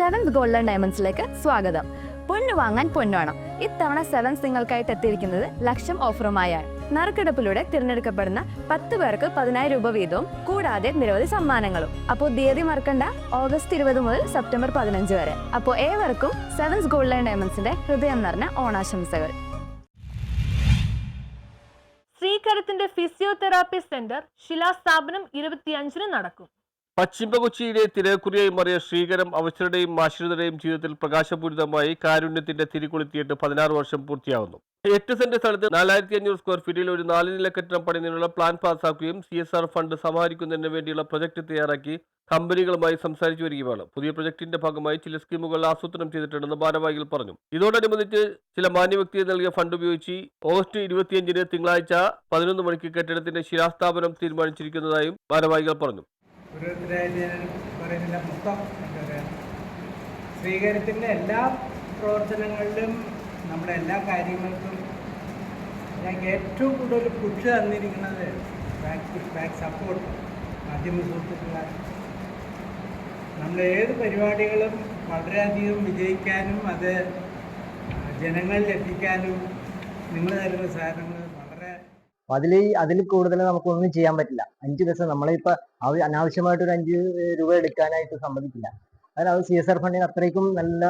Seventh golden ഡയമണ്ട്സിലേക്ക് സ്വാഗതം. പൊന്നു വാങ്ങാൻ പൊന്നുവേണം. ഇത്തവണ സെവൻസ് നിങ്ങൾക്കായിട്ട് എത്തിയിരിക്കുന്നത് ലക്ഷം ഓഫറുമായാണ്. നറുക്കെടുപ്പിലൂടെ തിരഞ്ഞെടുക്കപ്പെടുന്ന 10 പേർക്ക് 10,000 രൂപ വീതവും കൂടാതെ നിരവധി സമ്മാനങ്ങളും. അപ്പോൾ തീയതി മറക്കണ്ട, ഓഗസ്റ്റ് 20 മുതൽ സെപ്റ്റംബർ 15 വരെ. അപ്പോൾ ഏവർക്കും സെവൻസ് ഗോൾഡൻ ഡയമണ്ട്സിന്റെ ഹൃദയം നിറഞ്ഞ ഓണാശംസകൾ. ശ്രീകരത്തിന്റെ ഫിസിയോതെറാപ്പി സെന്റർ ശിലാസ്ഥാപനം 25-ന് നടക്കും. പശ്ചിമ കൊച്ചിയിലെ തിരക്കുറിയായി മാറിയ ശ്രീകരം അവസരയുടെയും ആശ്രിതരുടെയും ജീവിതത്തിൽ പ്രകാശപൂരിതമായി കാരുണ്യത്തിന്റെ തിരികൊളുത്തിയിട്ട് 16 വർഷം പൂർത്തിയാകുന്നു. 8 സെന്റ് സ്ഥലത്ത് 4500 സ്ക്വയർ ഫീറ്റിൽ ഒരു 4 നില കെട്ടിടം പണിയുന്നതിനുള്ള പ്ലാൻ പാസാക്കുകയും CSR ഫണ്ട് സമാഹരിക്കുന്നതിന് വേണ്ടിയുള്ള പ്രൊജക്ട് തയ്യാറാക്കി കമ്പനികളുമായി സംസാരിച്ചു വരികയാണ്. പുതിയ പ്രൊജക്ടിന്റെ ഭാഗമായി ചില സ്കീമുകൾ ആസൂത്രണം ചെയ്തിട്ടുണ്ടെന്ന് ഭാരവാഹികൾ പറഞ്ഞു. ഇതോടനുബന്ധിച്ച് ചില മാന്യവ്യക്തികൾ നൽകിയ ഫണ്ട് ഉപയോഗിച്ച് ഓഗസ്റ്റ് 25-ന് തിങ്കളാഴ്ച 11 മണിക്ക് കെട്ടിടത്തിന്റെ ശിലാസ്ഥാപനം തീരുമാനിച്ചിരിക്കുന്നതായും ഭാരവാഹികൾ പറഞ്ഞു. പറയുന്നില്ല, മൊത്തം എന്താ പറയുക, സ്വീകരത്തിൻ്റെ എല്ലാ പ്രവർത്തനങ്ങളിലും നമ്മുടെ എല്ലാ കാര്യങ്ങൾക്കും ഞങ്ങൾക്ക് ഏറ്റവും കൂടുതൽ പുഷ് തന്നിരിക്കുന്നത് ബാക്ക് സപ്പോർട്ട് മാധ്യമ സുഹൃത്തുക്കളാണ്. നമ്മുടെ ഏത് പരിപാടികളും വളരെയധികം വിജയിക്കാനും അത് ജനങ്ങളിൽ എത്തിക്കാനും നിങ്ങൾ തരുന്ന സാധനങ്ങൾ അതിൽ കൂടുതൽ നമുക്കൊന്നും ചെയ്യാൻ പറ്റില്ല. 5 ദിവസം നമ്മളിപ്പോൾ അനാവശ്യമായിട്ടൊരു 5 രൂപ എടുക്കാനായിട്ട് സമ്മതിക്കില്ല. അത് CSR ഫണ്ടിന് അത്രയ്ക്കും നല്ല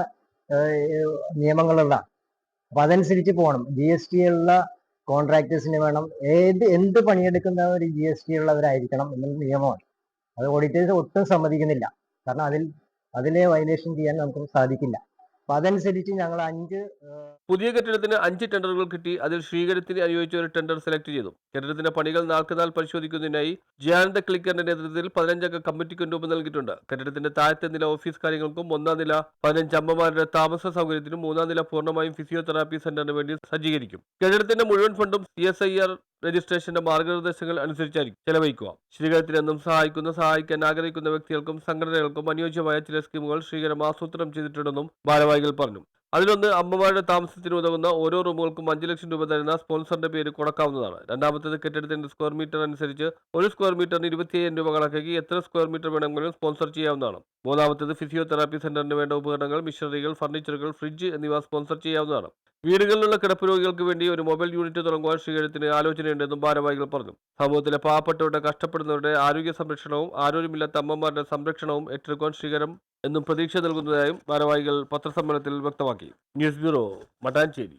നിയമങ്ങളുള്ള, അപ്പൊ അതനുസരിച്ച് പോകണം. GST ഉള്ള കോൺട്രാക്ടേഴ്സിന് വേണം, എന്ത് പണിയെടുക്കുന്ന ഒരു GST ഉള്ളവരായിരിക്കണം എന്നുള്ള നിയമമാണ്. അത് ഓഡിറ്റേഴ്സ് ഒട്ടും സമ്മതിക്കുന്നില്ല. കാരണം അതിലെ വയലേഷൻ ചെയ്യാൻ നമുക്ക് സാധിക്കില്ല. അപ്പൊ അതനുസരിച്ച് ഞങ്ങൾ പുതിയ കെട്ടിടത്തിന് 5 ടെൻഡറുകൾ കിട്ടി. അതിൽ ശ്രീകരത്തിന് അനുയോജിച്ച ഒരു ടെൻഡർ സെലക്ട് ചെയ്തു. കെട്ടിടത്തിന്റെ പണികൾ നാൾക്കുനാൾ പരിശോധിക്കുന്നതിനായി ജയാനന്ദ ക്ലിക്കറിന്റെ നേതൃത്വത്തിൽ 15-അംഗ കമ്മിറ്റിക്ക് രൂപം നൽകിയിട്ടുണ്ട്. കെട്ടിടത്തിന്റെ താഴത്തെ നില ഓഫീസ് കാര്യങ്ങൾക്കും 1-ാം നില 15 അമ്മമാരുടെ താമസ സൗകര്യത്തിനും 3-ാം നില പൂർണ്ണമായും ഫിസിയോതെറാപ്പി സെന്ററിന് വേണ്ടി സജ്ജീകരിക്കും. കെട്ടിടത്തിന്റെ മുഴുവൻ ഫണ്ടും CSIR രജിസ്ട്രേഷന്റെ മാർഗനിർദ്ദേശങ്ങൾ അനുസരിച്ചായിരിക്കും ചെലവഴിക്കുക. ശ്രീകരത്തിന് എന്നും സഹായിക്കാൻ ആഗ്രഹിക്കുന്ന വ്യക്തികൾക്കും സംഘടനകൾക്കും അനുയോജ്യമായ ചില സ്കീമുകൾ ശ്രീകരം ആസൂത്രണം ചെയ്തിട്ടുണ്ടെന്നും ഭാരവാഹികൾ പറഞ്ഞു. അതിലൊന്ന്, അമ്മമാരുടെ താമസത്തിന് ഉതകുന്ന ഓരോ റൂമുകൾക്കും 5 ലക്ഷം രൂപ തരുന്ന സ്പോൺസറിന്റെ പേര് കൊടുക്കാവുന്നതാണ്. രണ്ടാമത്തേത്, കെട്ടിടത്തിന്റെ സ്ക്വയർ മീറ്റർ അനുസരിച്ച് ഒരു സ്ക്വയർ മീറ്ററിന് 25,000 രൂപ കണക്കാക്കി എത്ര സ്ക്വയർ മീറ്റർ വേണമെങ്കിലും സ്പോൺസർ ചെയ്യാവുന്നതാണ്. മൂന്നാമത്തേത്, ഫിസിയോതെറാപ്പി സെന്ററിന് വേണ്ട ഉപകരണങ്ങൾ, മിഷനറികൾ, ഫർണിച്ചറുകൾ, ഫ്രിഡ്ജ് എന്നിവ സ്പോൺസർ ചെയ്യാവുന്നതാണ്. വീടുകളിലുള്ള കിടപ്പ് രോഗികൾക്ക് വേണ്ടി ഒരു മൊബൈൽ യൂണിറ്റ് തുടങ്ങുവാൻ ശ്രീകരത്തിന് ആലോചനയുണ്ടെന്നും ഭാരവാഹികൾ പറഞ്ഞു. സമൂഹത്തിലെ പാവപ്പെട്ടവരുടെ, കഷ്ടപ്പെടുന്നവരുടെ ആരോഗ്യ സംരക്ഷണവും ആരോഗ്യമില്ലാത്ത അമ്മമാരുടെ സംരക്ഷണവും ഏറ്റെടുക്കാൻ ശ്രീകരം എന്നും പ്രതീക്ഷ നൽകുന്നതായും ഭാരവാഹികൾ പത്രസമ്മേളനത്തിൽ വ്യക്തമാക്കി. News bureau, Mattancherry.